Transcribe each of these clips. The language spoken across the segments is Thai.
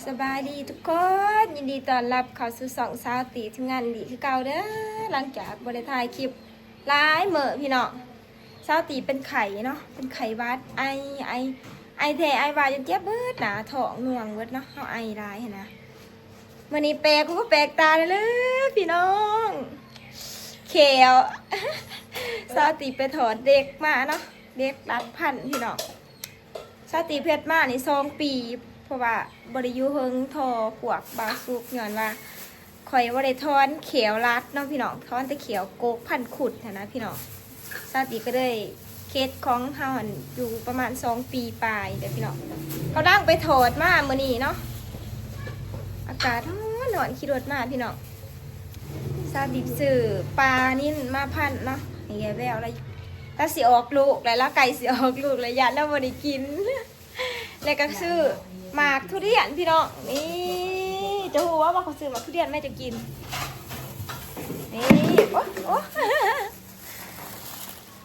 สบายดีทุกคนยินดีต้อนรับเข้าสู่สองสาวตีทีมงานดีคือเก่าเด้อหลังจากบริทายคลิปหลายมื้อพี่น้องสาวตีเป็นไข่เนาะเป็นไข่หวัดไอแท้ไอวาจนเจ็บเบิดหนาท้องหน่วงเบิดเนาะเฮาไอหลายหั้นนะมื้อนี้แปลกก็แปลกตาเลยพี่น้องเขียว สาวตีไปถอดเด็กมาเนาะเด็กรักพันพี่น้องสาวตีเพชรมานี่2 ปีเพราะว่าบริยุเฮิงทอพวกบาสุกย้อนว่าข่อยว่าได้ทอนเขียวรัดเนาะพี่น้องทอนแต่เขียวโกกพันขุดนะพี่น้องสาวตีก็ได้เคสของเฮาหันอยู่ประมาณ2 ปีปลายเดี๋ยวพี่น้องเขาดังไปถอดมามื้อนี้เนาะอากาศร้อนขี้รถมาพี่น้องสาวตีซื้อปลานิ่นมาพันเนาะให้แกแววอะไรถ้าสิออกลูกแล้วไก่สิออกลูกแล้วยันแล้วบ่ได้กิน แล้วก็ซื้อหมากทุเรียนพี่น้องนี่จะหูว่าเขาซื้อหมากทุเรียนแม่จะกินนี่โอ้โอ้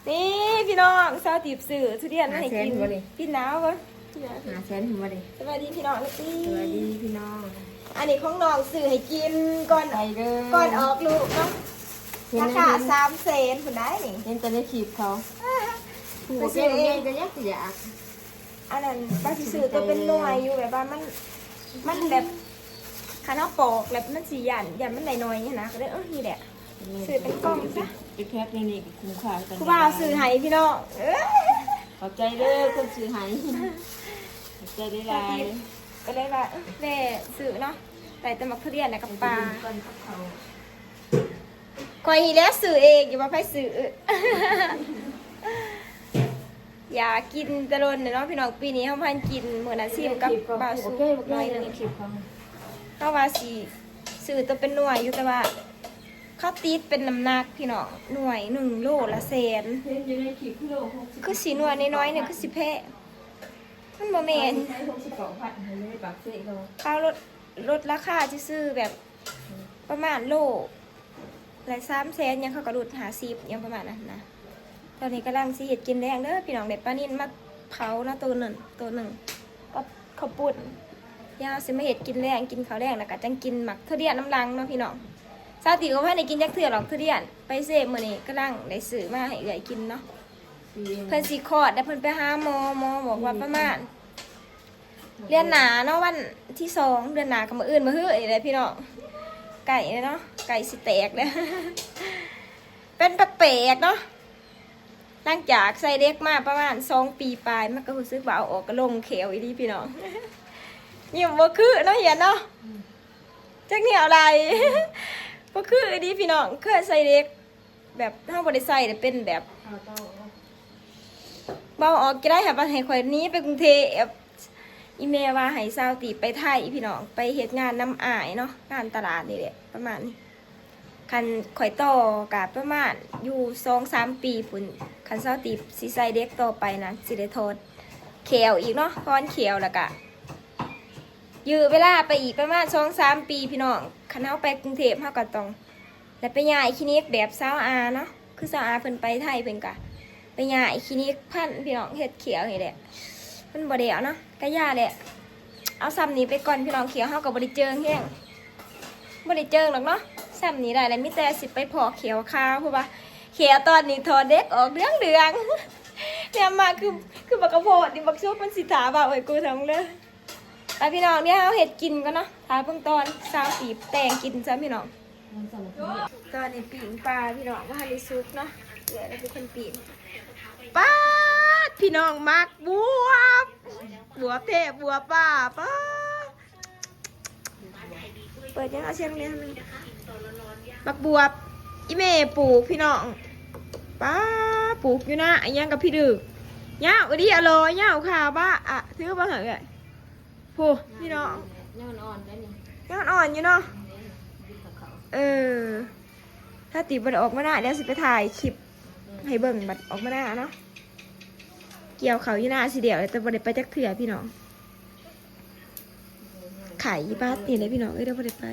นี่พี่น้องซาติบซื้อทุเรียนให้กินพี่น้าววะ5 แสนถึงบ่ได้สวัสดีพี่น้องนี่ สวัสดีพี่น้อง อันนี้ของน้องซื้อให้กินก่อน ไปเด้อ ก่อนออกลูกเนาะราคา3 แสนคุณได้นี่ เห็นแต่ในคลิปเขาถูก ไป เอ ซื้อเอง ก็อยาก อันนั้นป้าสิซื้อตัวเป็นหน่วยอยู่แบบว่ามันแบบคานาปอกแบบมันสีหยันมันหน่อยๆนะก็เลยนี่แหละซื้อเป็นกล่องซะ ไปแคปนี่ก็คุ้มค่ากัน ผู้บ่าวซื้อให้พี่น้องขอบใจเด้อคนซื้อให้ขอบใจได้หลาย ก็เลยว่าแม่ซื้อเนาะแต่ตะมักทุเรียนกับปลาคอยแล้วซื้อเองอย่ามาไปซื้อ อย่ากินตะลนเนาะพี่น้องปีนี้เขาพันกินเหมือนอาชีพกับบ่าวสุกน้อยหนึ่ง คลิปเขา ก็ว่าสีซื้อตัวเป็นหน่วยอยู่แต่ว่าเขาตีดเป็นน้ำหนักพี่น้องหน่วย1 โลละแสน เห็นอยู่ในคลิปคือโล60คือสีหน่วยน้อยๆเนี่ยคือสิแพ้มันบ่แม่น ใช้62,000ให้เลยปากเสกเรา เขาลดราคาซื้อแบบประมาณโลละ3 แสนยังเขาก็ลด50ยังประมาณนั้นนะตอนนี้กำลังสิเฮ็ดกินแรงเด้อพี่น้องเด็ดปลานิ่นมาเผานะตัวหนึ่งก็ข้าวปุ้นยาวสิมาเฮ็ดกินแรงกินข้าวแรงแล้วก็จังกินหมักทุเรียนน้ำลังเนาะพี่น้องซาติก็ว่าได้กินจักเทื่อหรอกทุเรียนไปเซฟมื้อนี้กำลังได้ซื้อมาให้เอื้อยกินเนาะเพิ่นสิคลอดได้เพิ่นไปหาหมอบอกว่าประมาณเดือนหน้าเนาะวันที่2เดือนหน้าก็มื้ออื่นมื้อฮื้อนี่แหละพี่น้องไก่เนาะไก่สิแตกเด้อ เป็นแปลกๆเนาะหลังจากใส่เด็กมาประมาณ2 ปีปลายมันก็รู้สึกว่าเอาออกก็ลงเขียวอีดีพี่น้อง ยิ้มบ่คือเนาะเห็นเนาะจักเนี่ยอะไร บ่คืออีดีพี่น้องเคยใส่เด็กแบบเฮาบ่ได้ใส่แต่เป็นแบบเบาออกก็ได้ค่ะให้ข่อยหนี้ไปกรุงเทพอีเมลว่าให้สาวตีไปไทยพี่น้องไปเฮ็ดงานน้ำอ้ายเนาะงานตลาดนี่แหละประมาณนี้คันข่อยต่อกะประมาณอยู่2-3 ปีพุ่นคันสาวตีสิใส่เด็กต่อไปนะสิได้โทษเขียวอีกเนาะพรเขียวแล้วก็ยื้อเวลาไปอีกประมาณ2-3 ปีพี่น้องคันเฮาไปกรุงเทพเฮาก็ต้องแล้วไปย้ายคลินิกแบบสาวอาเนาะคือสาวอาเพิ่นไปไทยเพิ่นก็ไปย้ายคลินิกพันพี่น้องเฮ็ดเขียวนี่แหละเพิ่นบ่ได้เอาเนาะก็ย่าแหละเอาซ้ำนี้ไปก่อนพี่น้องเขียวเฮาก็บ่ได้เจิงแฮงบ่ได้เจิงหรอกเนาะซ้ำนี้ได้แล้วมีแต่สิไปพอเขียวขาวเพราะว่าเขียวตอนนี้ทอเด็กออกเรื่องเนี่ยมาคือบักกระโพดนี่บักชุบมันสิถาบ่าเอ้ยกูทั้งเลยแต่พี่น้องเนี่ยเอาเห็ดกินกันเนาะถาเพิ่งตอน20 ปีแต่งกินซะพี่น้องตอนนี้ปีงปลาพี่น้องว่าให้ซุปเนาะเหลือแล้วเป็นคนปีนป้าดพี่น้องมักบวบเทพบวบป้าป้าเปิดยังเอาเชียงเรียนนึงมักบวบอีเมปลูกพี่น้องป้าปลูกอยู่นะไอ้ยังกับพี่ดึกย่าวันนี้อร่อยย่าข่าวบ้าอ่ะซื้อมาเหรอไงผู้พี่น้อง ย้อนอ่อนได้นี่ ยอดอ่อนอยู่เนาะถ้าติดบัตรออกมาหน้าเดี๋ยวสิไปถ่ายคลิปให้เบิ่งบัตรออกมาหน้าเนาะเกี่ยวเขาอยู่หน้าสิเดียวแต่บัตรไปจักเถื่อพี่น้องไข่บ้าตีเลยพี่น้องเดี๋ยวบัตรไป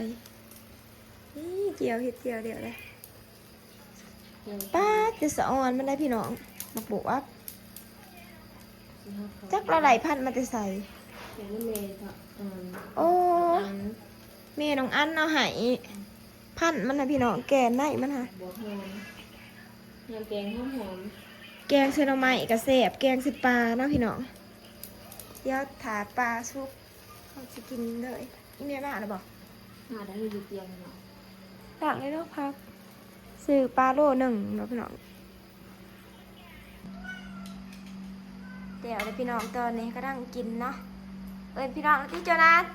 นี่เกี่ยวเห็ดเกี่ยวเดี๋ยวเลยป้าจะสะออนมันได้พี่น้องมาปลูกอัพจักละไหลพันมันจะใส่โอ้ แม่น้องอันเอาให้พันมันนะพี่น้องแกนได้มันฮะ บวกหอมยำแกงหอม แกงเซโนไมกระแสบแกงสิปลาเนาะพี่น้องเดี๋ยวถาปลาซุปเขาจะกินเลยนี่แม่บ้านหรือเปล่า หาได้อยู่เตียงเนาะ ต่างเลยเนาะพักซื้อปลาโลหนึ่งเนาะพี่น้องเดี๋ยวเลยพี่น้องตอนนี้ก็นั่งกินเนาะเอ้ยพี่น้องที่โจนัส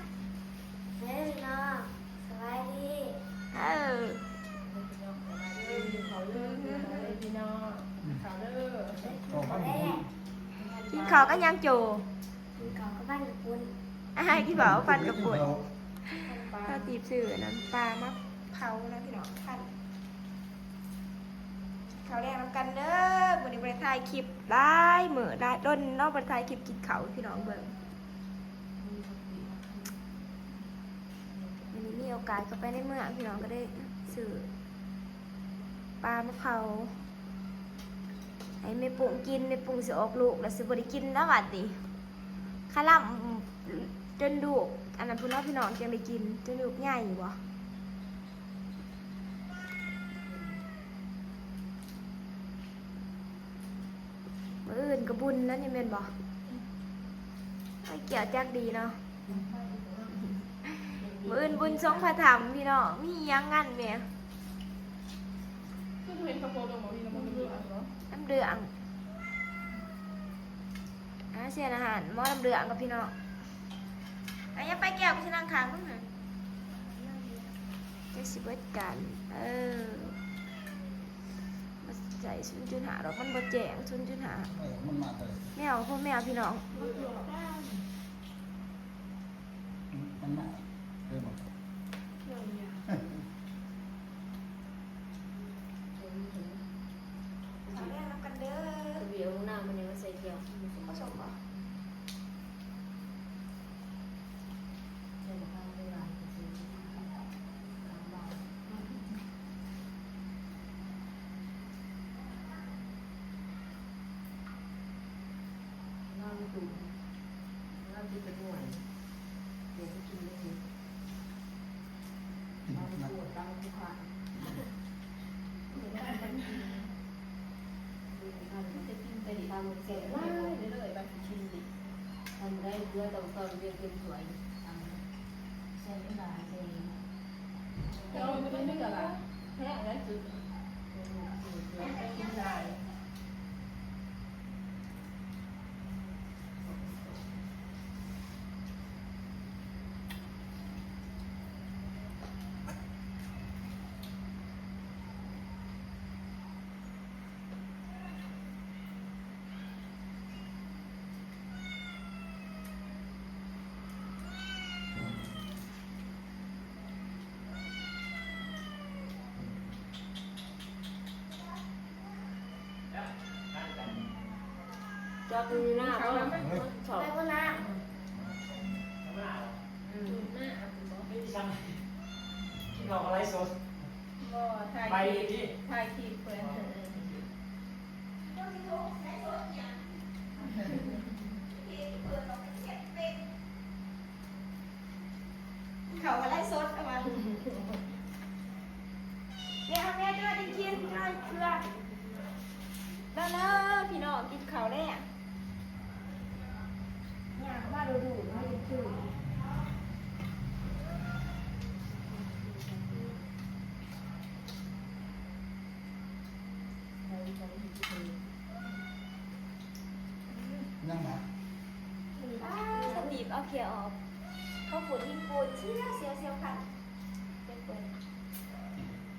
เฮ้ยน้องสบายดี เออ พี่น้องเขาเด้อ แม่ กินข้าวก็ยังโจ กินข้าวกับบ้านกับคุณ ให้ที่บอกว่าฟันกับปวดข้าวตีบสื่อน้ำปลามะเผานะพี่น้องพันข้าวแดงน้ำกันเด้อบริบริถ่ายคลิปได้เหมือได้ต้นนอกบริถ่ายคลิปกินเขาวพี่น้องเบิ่งวันนี้มีโอกาสก็ไปในเมืองพี่น้องก็ได้สื่อปลามะเผาให้แม่ปุ่งกินแม่ปุ่งสิออกลูกแล้วสิบริกินแล้วบัดนี้ข้าล่ำจนดูกอันนั้นพี่น้องพี่น้องยังได้กินจนดูกใหญ่อยู่บ่มื้ออื่นก็บุญนั่นยังเป็นบ่ไอ้เกี่ยวจักดีเนาะมื้ออื่นบุญทรงพระธรรมพี่น้องมีหยังงั้นแหม่น้ำเดืองเสียนอาหารหม้อน้ำเดืองกับพี่น้องอย่าไปแก้วพี่นั่งค้างมั้งฮะจะสิเบิดกันมาใจ0.5ดอกมันบ่แจ้ง0.5แมวพ่อแมวพี่น้อง มันมาเรื่อง ขอแรกน้ำกันเด้อ เบียวหน้ามันเนี่ยมันใส่เกี๊ยว ผสมบ่ เราดูเราดูเป็นหน่วยเดี๋ยวกินได้ดีเราปวดเราทุกข์ทำเสร็จแล้วเลยบางทีทำได้เยอะตอนเรียนเป็นสวยทำเส้นไม่บาดเส้นเราไม่ได้ไม่กระไรแค่นั้นคือกินได้จะดูหน้าเขาชอบ ไปคนละ ที่เราอะไรสด ก็ถ่าย ไป คลิป ที่ ถ่ายคลิปเพื่อน เขามาไล่ซดเอามาเนี่ยเอาแม่ด้วยกินด้วยเพื่อแล้วเนอะพี่น้องกินข้าวแล้วเนี่ยมาดูมาดู นั่งมา สบีบเอาเขียวออกเขาฝุ่นหินปูนเชี่ยวเซียวเซียวพันเป็นเปิด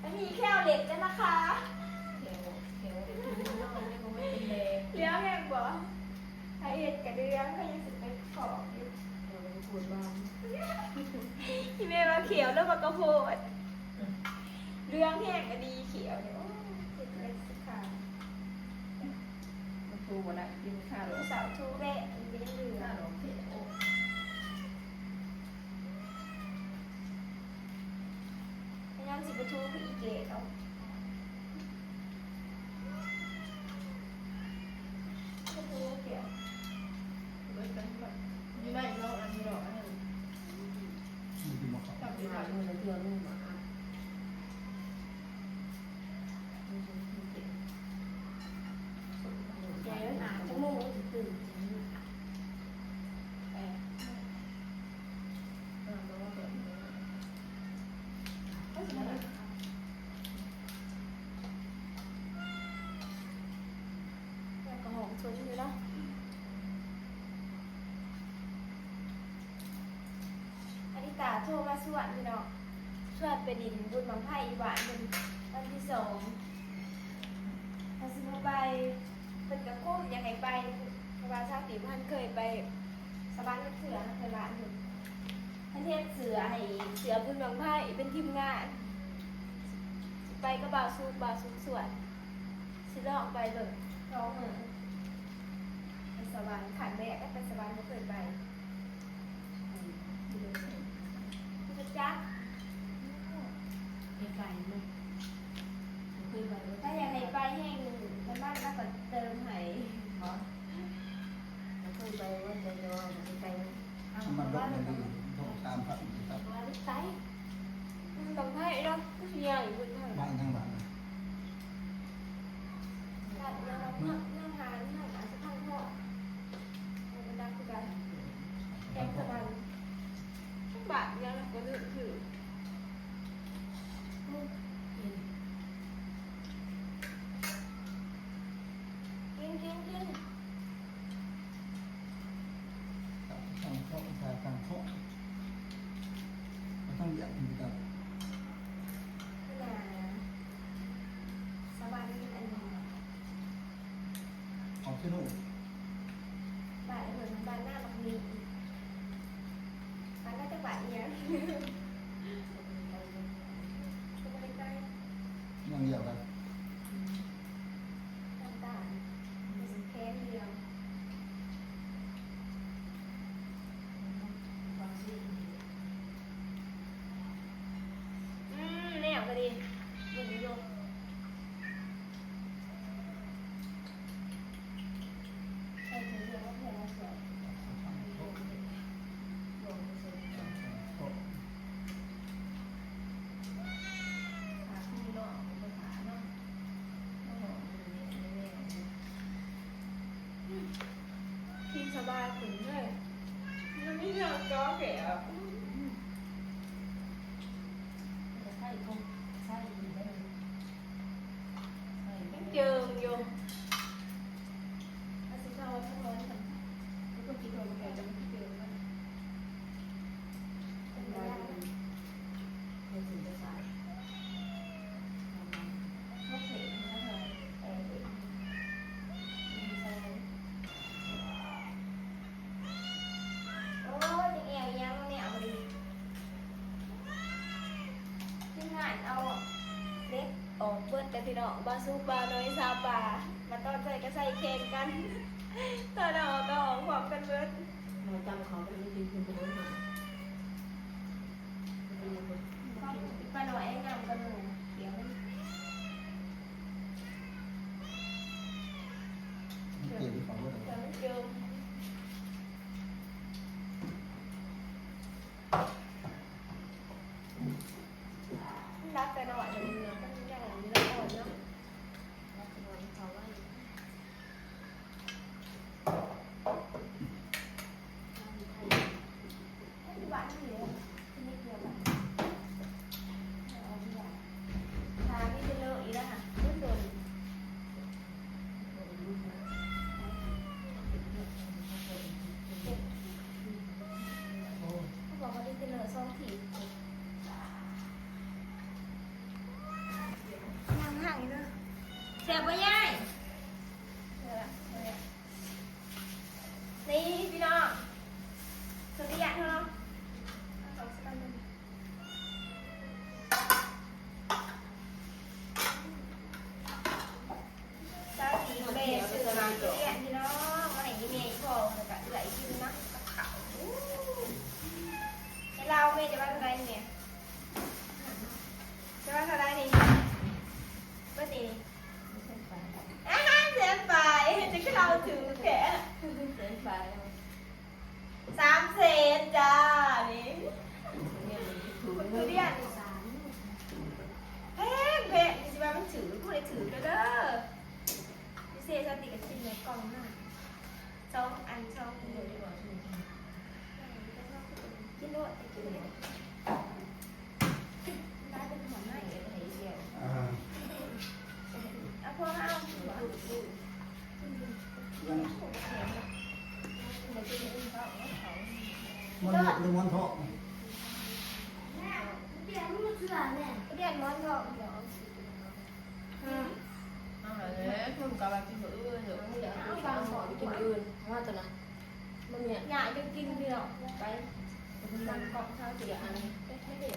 อันนี้แค่เหล็กจ้ะนะคะเลี้ยงแห้งบ่ไอเอ็ดกับเลี้ยงก็ยังสิไปขอบอยู่ ปวดบ้าง ที่แม่มาเขียวแล้วมากระโพดเลี้ยงแห้งก็ดีเขียวเนี่ยโอ้เจ็บเลยสิค่ะ มันทูบ่ได้กินข้าว ลูกสาวทูแรกมันยังเหลือ ข้าวโอเคโอ้ พยายามสิไปทูคืออีเกตเอาก็ทูเขียว เบิดกันแบบอยู่ได้เนาะอันนี้ดอกอันนี้ ที่มาขอ กลับไปทำ อนุ่มหมาแกแล้วหนาจมูกตื่นกระหองชวนอยู่เนาะอนิตาโทรมาสวัสดีเนาะสวัสไปดินบุญบังไพ่อีหวานเป็นวันที่2ถ้าซื้อไปเป็นกระกุ้มยังไงไปเพราะว่าชาติพันเคยไปสบานกับเสือเคยบ้านอยู่ประเทศเสือให้เสือบุญบังไพ่เป็นทีมงานไปก็บ่าวซุกสวดสิลองไปเบิกร้องเหมือนไปสวรรค์ขันแม่ก็ไปสวรรค์ไม่เคยไปพุทธจักร ไก่เลยเคยไปแล้ว ถ้าอยากให้ไปแห้งมันบ้านแล้วก็เติมให้ เหรอเคยไปว่าจะรอไป มันลดเลยดีโทษตามพระครับ มาลูกไก่ บังไพ่เนาะก็เชียร์อยู่บนทาง บ้านทั้งบ้าน นั่งหานั่งอาจจะทั้งพ่อมันดังคือกันแกงสวรรค์ทุกบาทยังก็นึกถือกิน ตั้งโต๊ะตั้งโต๊ะต้องอยากมีกับ น่ะสวรรค์อันนี้ ของที่นู่น บาทเหมือนบาทหน้าบักมีบาทน่าจะบาทเนี้ยก็ไม่ได้ใกล้ ยังเดียวกัน ต่างๆมีแค่เดียวแนวก็ดีบุญโยมใช่ถึงเดียวก็เพื่อนเราสวย โต๊ะ ขาพี่เนาะมันขาเนาะโอ้โห กินสบายถึงเลยมันไม่อยากจ้อแก่ ใช่คงใช่ดีได้เลย เจิมโยมอาสิเข้าทั้งร้อนทั้ง แล้วก็กินของแกจะไม่เจอมัน เป็น ได้ ได้ เลยเคยถึงจะสาย พวกเห็นนะเธอเออดีใจโอ้ยยังแอวยังเนี่ยเอาดีที่งานเอาเล็กออกเบิดแต่พี่น้องบาซูบาน้อยซาบามาตอนใส่ก็ใส่เคนกันตอนเอาก็ออกพร้อมกันเบิด เราจำเขาไปไม่ดีคุณจะรู้ไหม ปลาหน่อยงามกันหนูเดี๋ยวมัน เกี่ยวกับของรถ เดี๋ยวมันเจิมรักแต่หน่อยเดี๋ยวมันต้องอย่างนี้แล้วอ่อนเนาะ เขาว่า ที่บ้านที่เดียวที่นี่เดียวกันเอาที่บ้านทานี่เป็นเลอะอีกแล้วค่ะรุ่นโดนเขาบอกว่าได้เป็นเลอะ2 ทีห่างๆเลยเสียบไปย่ายนี่พี่น้องสวัสดีอ่ะเนาะเอาสกันเลยสวัสดีเบสสื่อมาเรียนพี่น้องมาให้ยี่เมย์บอกแล้วก็เหลืออีกทีนะกับเขาให้เราเมย์จะว่าอะไรเนี่ยจะว่าอะไรนี่เมื่อตีอาหารเสียไปจะขึ้นเราถือแขน เส้นไป 3 เซนจ้านี่ เนี่ยมันถูก คุณ เล คือย เรียน สา ษได้เป็นหัวหน้าเอ๋ เอาพวกเอาหัว มันหรือมันทอง เดี๋ยวมันเสือเนี่ย เรียนมอนทองเดี๋ยว เอาเลยเพิ่มกับแบบกินมื้ออื่นเดี๋ยวมึงอยากกินข้าวหอมกินมื้ออื่นว่าตัวน่ะมันเนี่ย อยากจะกินเดียวไป มันกล่องข้าวเสียอันนี้ไม่ได้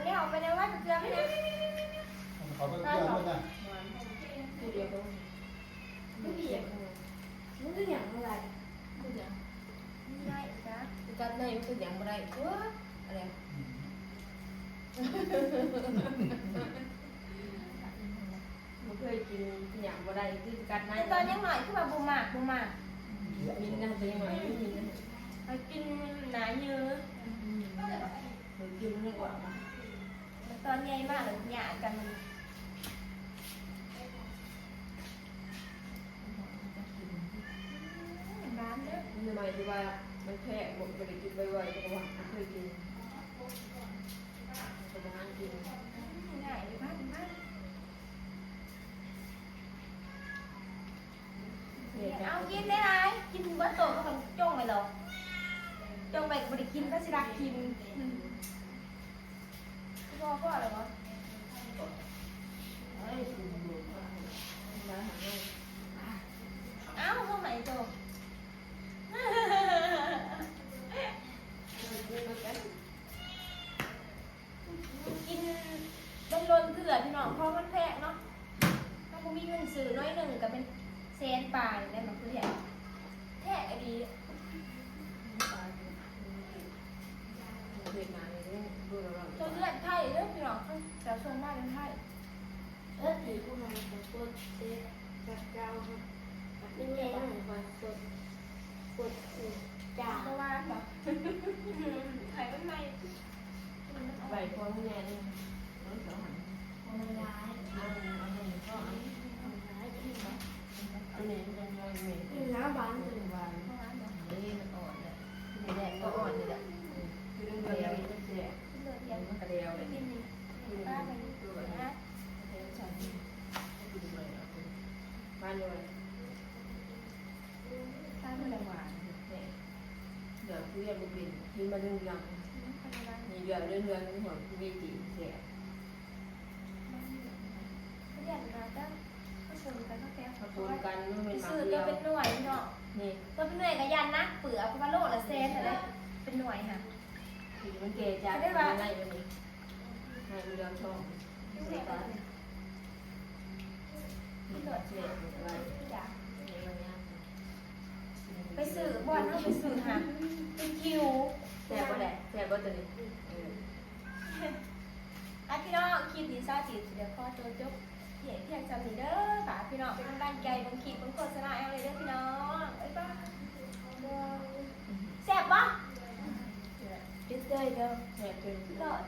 เนี่ยออกไปในวัดเกลือไม่ได้ เขาไปเกี่ยวด้วยนะ ทีเดียวก็ไม่เบียด มันคืออย่างไร คืออย่าง ง่ายจ้ะ การในมันคืออย่างไรเอออะไรมันเคยกินอย่างอะไรคือการใน ตอนยังหน่อยคือแบบบูมาก มินนะจะยังไงไม่มินนะ ไปกินหนาเยอะ หรือกินไม่กว่า ตอนใหญ่มากเลยหยาดกันมันร้านเด้อ มันหมายถึงว่ามันแค่ผมจะไปกินบ่อยๆเพราะว่าเคยกินเป็นอาหารกิน ง่ายเลยมากมาก เอากินได้ไรกินเบอร์โตก็ต้องจ้องไปหรอจ้องไปก็ไม่ได้กินก็สิรักกินพ่ออะไรวะ เอ้ยคุณดูร้านอาหาร เอ้าพวกไหนโตกินเป็นลนเกลือพี่น้องเพราะมันแพงเนาะถ้าผมมีเงินซื้อน้อยหนึ่งก็เป็นเซนปลายได้มาคือเนี่ยแท้ดี เวียดนามนี่ดูแล้ว จนเลือดไทยเลือดพี่น้องแต่ส่วนมากเป็นไทย ตีกูมาเป็นคนเด็กกับเราเป็นไงหน่อยก่อนกดจ่า เพราะว่าแบบไข่เป็นไง ใบพวงแง่นี่น้องสาวหัน มันร้าย อันนี้ก็อันนี้ มันร้ายที่มัน อันนี้มันยังมี คือน้ำบาน เป็ เลย นวานนี่มันอ่อนเลยนี่แหละก็อ่อนนี่แหละคือเรื่องเดียวนี่จะเสีย เลือดเย็น มันกระเดียวเลย กินนี่ คือ ป้าไป คือ ดู แบบนี้ นะ เทนชันคือเลยบ้านเลย ป้าไปละหวาน เนี่ยเดี๋ยวคุยกับลูกบินกินมาเรื่องยังมีเดี๋ยวเรื่องหัวมีตีเสีย เรียนมาตั้งก็ชวนกันตั้งแต่ ผสมกันมันเป็นมา ซื้อ เดี ตั ยว ว เป็นหน่วยเนาะ นี่ ตัวเป็นหน่วยกับยันนะเปลือกเพราะว่าโลละเซนอะไรเป็นหน่วยค่ะ คือมันเกจจากอะไรวันนี้ให้เรื่องช่องเสียกันนี่ก็เสียอะไร จ้ะ ในวันนี้ ไปซื้อบอลเอาไปซื้อค่ะเป็นคิว แซ่บบ่ได้แซ่บบ่ตัวนี้ อ่ะพี่น้องคลิปดีซ่าจีเดี๋ยวขอตัวจบเพียงจำนี้เด้อค่ะพี่น้องเป็นกำลังใจบางคลิปบางโฆษณาเอาเลยเด้อพี่น้องบ๊ายบายแซ่บปะ It's good though. Yeah, good. รอด